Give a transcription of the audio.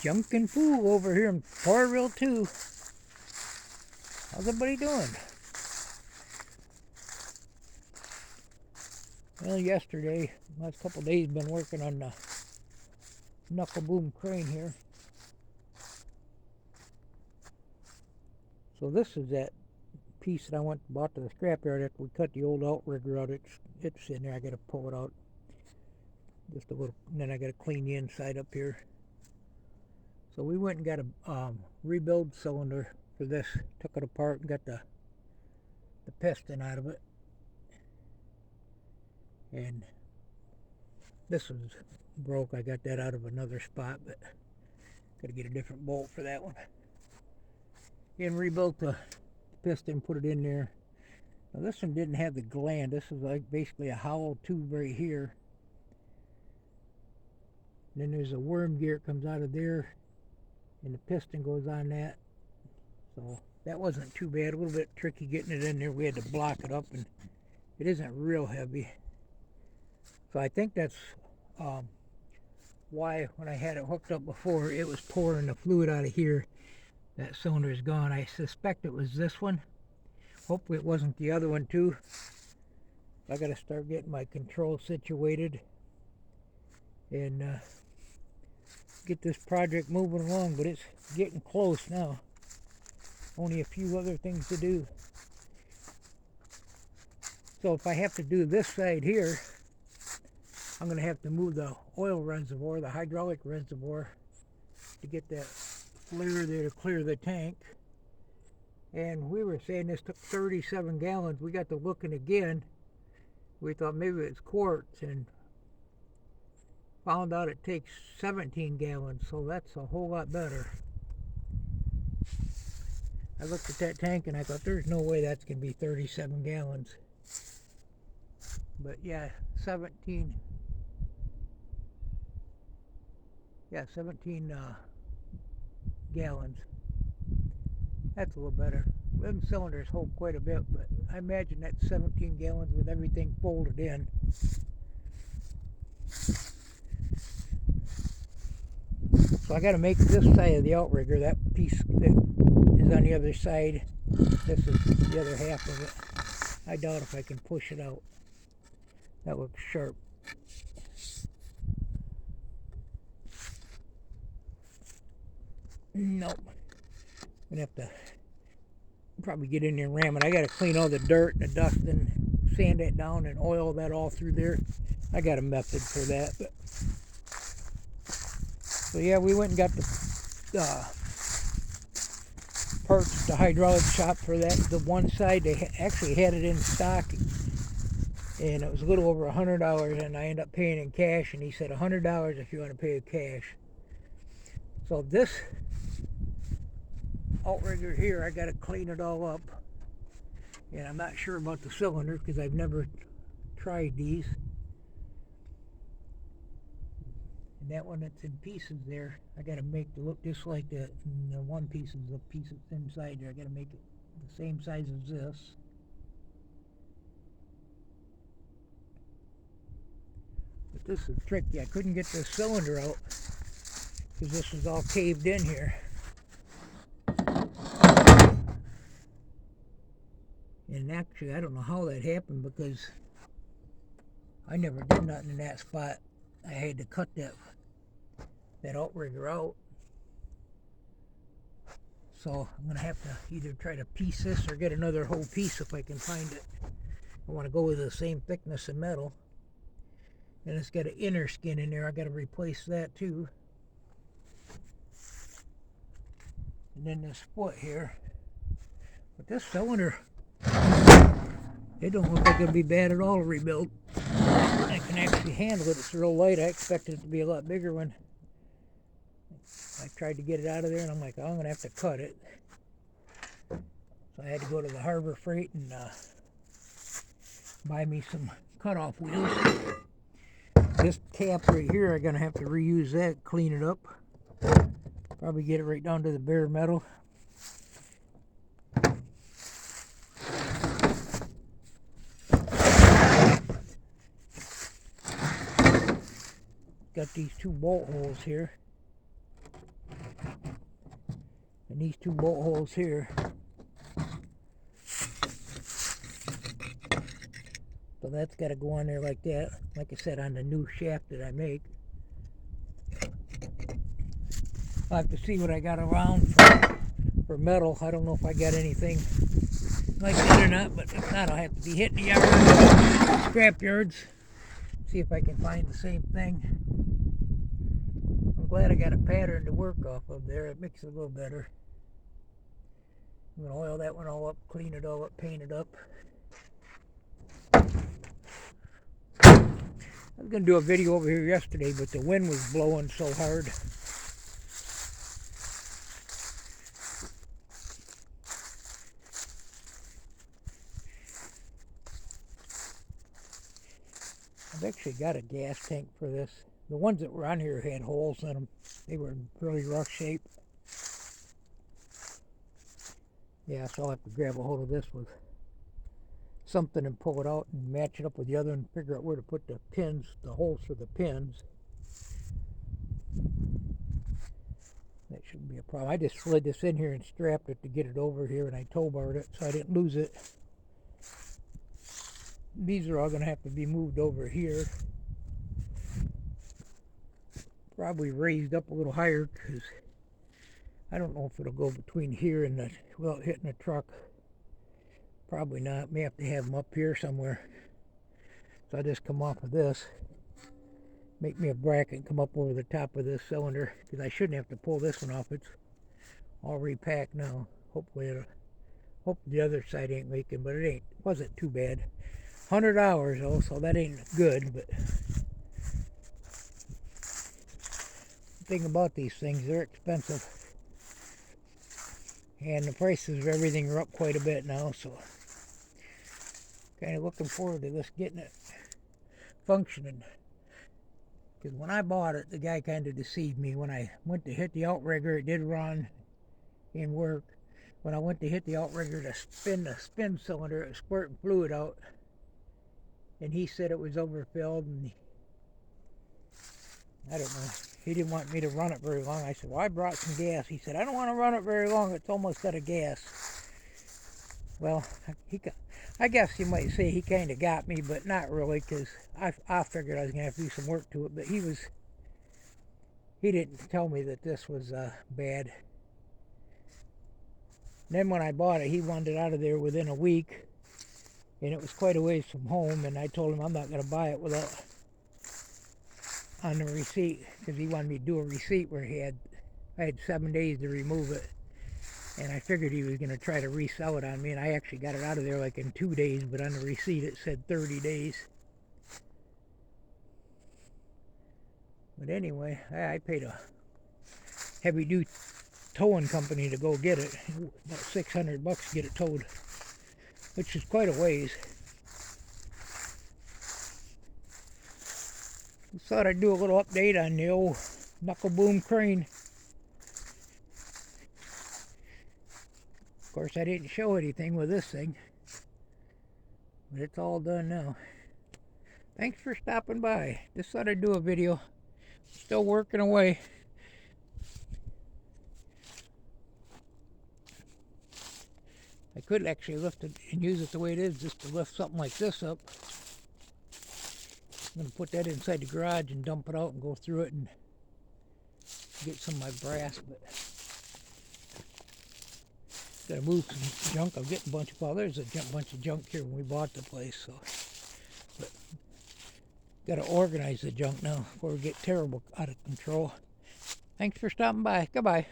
Junkin' Fool over here in Parville too. How's everybody doing? Well, yesterday, last couple of days, been working on the knuckle boom crane here. So this is that piece that I bought to the scrapyard after we cut the old outrigger out. It's in there. I got to pull it out just a little, and then I got to clean the inside up here. So we went and got a rebuild cylinder for this. Took it apart and got the piston out of it. And this was broke. I got that out of another spot, but got to get a different bolt for that one. And rebuilt the piston, put it in there. Now this one didn't have the gland. This is like basically a hollow tube right here. And then there's a worm gear that comes out of there, and the piston goes on that. So that wasn't too bad. A little bit tricky getting it in there. We had to block it up, and it isn't real heavy. So I think that's why when I had it hooked up before, it was pouring the fluid out of here. That cylinder is gone. I suspect it was this one. Hopefully it wasn't the other one too. I got to start getting my control situated and get this project moving along, but it's getting close now. Only a few other things to do. So if I have to do this side here, I'm going to have to move the oil reservoir, the hydraulic reservoir, to get that flare there to clear the tank. And we were saying this took 37 gallons. We got to looking again. We thought maybe it's quarts, and found out it takes 17 gallons, so that's a whole lot better. I looked at that tank and I thought there's no way that's going to be 37 gallons. But yeah, 17 gallons. That's a little better. Them cylinders hold quite a bit, but I imagine that's 17 gallons with everything folded in. So I got to make this side of the outrigger, that piece that is on the other side. This is the other half of it. I doubt if I can push it out. That looks sharp. Nope. I'm gonna have to probably get in there and ram it. I gotta clean all the dirt and the dust and sand it down and oil that all through there. I got a method for that. But so yeah, we went and got the parts at the hydraulic shop for that. The one side they actually had it in stock, and it was a little over $100, and I ended up paying in cash, and he said $100 if you want to pay in cash. So this outrigger here, I got to clean it all up, and I'm not sure about the cylinder because I've never tried these. And that one that's in pieces there, I got to make it look just like the one piece is a piece that's inside there. I got to make it the same size as this. But this is tricky. I couldn't get the cylinder out because this is all caved in here. And actually, I don't know how that happened because I never did nothing in that spot. I had to cut that outrigger out. So I'm going to have to either try to piece this or get another whole piece if I can find it. I want to go with the same thickness of metal. And it's got an inner skin in there. I got to replace that too. And then this foot here. But this cylinder, it don't look like it'll be bad at all to rebuild. I can actually handle it. It's real light. I expected it to be a lot bigger when I tried to get it out of there, and I'm like, oh, I'm going to have to cut it. So I had to go to the Harbor Freight and buy me some cutoff wheels. This cap right here, I'm going to have to reuse that, clean it up. Probably get it right down to the bare metal. Got these two bolt holes here. and these two bolt holes here. So that's got to go on there like that, like I said, on the new shaft that I make. I'll have to see what I got around for metal. I don't know if I got anything like that or not, but if not, I'll have to be hitting the yard, scrap yards, see if I can find the same thing. I'm glad I got a pattern to work off of there. It makes it a little better. I'm going to oil that one all up, clean it all up, paint it up. I was going to do a video over here yesterday, but the wind was blowing so hard. I've actually got a gas tank for this. The ones that were on here had holes in them. They were in really rough shape. Yeah, so I'll have to grab a hold of this with something and pull it out and match it up with the other and figure out where to put the pins, the holes for the pins. That shouldn't be a problem. I just slid this in here and strapped it to get it over here, and I tow barred it so I didn't lose it. These are all going to have to be moved over here. Probably raised up a little higher because I don't know if it'll go between here and the, without hitting the truck. Probably not. May have to have them up here somewhere. So I just come off of this, make me a bracket and come up over the top of this cylinder, because I shouldn't have to pull this one off. It's all repacked now. Hopefully the other side ain't leaking, but it wasn't too bad. 100 hours though, so that ain't good. But the thing about these things, they're expensive, and the prices of everything are up quite a bit now, so kind of looking forward to this getting it functioning. Because when I bought it, the guy kind of deceived me. When I went to hit the outrigger, it did run and work. When I went to hit the outrigger to spin the spin cylinder, it was squirting fluid out, and he said it was overfilled, and I don't know, he didn't want me to run it very long. I said, well, I brought some gas. He said, I don't want to run it very long, it's almost out of gas. Well, I guess you might say he kind of got me, but not really, because I figured I was going to have to do some work to it. But he didn't tell me that this was bad. And then when I bought it, he wanted it out of there within a week, and it was quite a ways from home, and I told him I'm not going to buy it without on the receipt, because he wanted me to do a receipt where I had 7 days to remove it. And I figured he was going to try to resell it on me, and I actually got it out of there like in 2 days, but on the receipt it said 30 days. But anyway, I paid a heavy-duty towing company to go get it. About $600 to get it towed, which is quite a ways. Just thought I'd do a little update on the old knuckle boom crane. Of course, I didn't show anything with this thing, but it's all done now. Thanks for stopping by. Just thought I'd do a video. Still working away. I could actually lift it and use it the way it is, just to lift something like this up. I'm going to put that inside the garage and dump it out and go through it and get some of my brass, but gotta move some junk. I'm getting a bunch of, well, there's a bunch of junk here when we bought the place, so, but gotta organize the junk now before we get terrible out of control. Thanks for stopping by. Goodbye.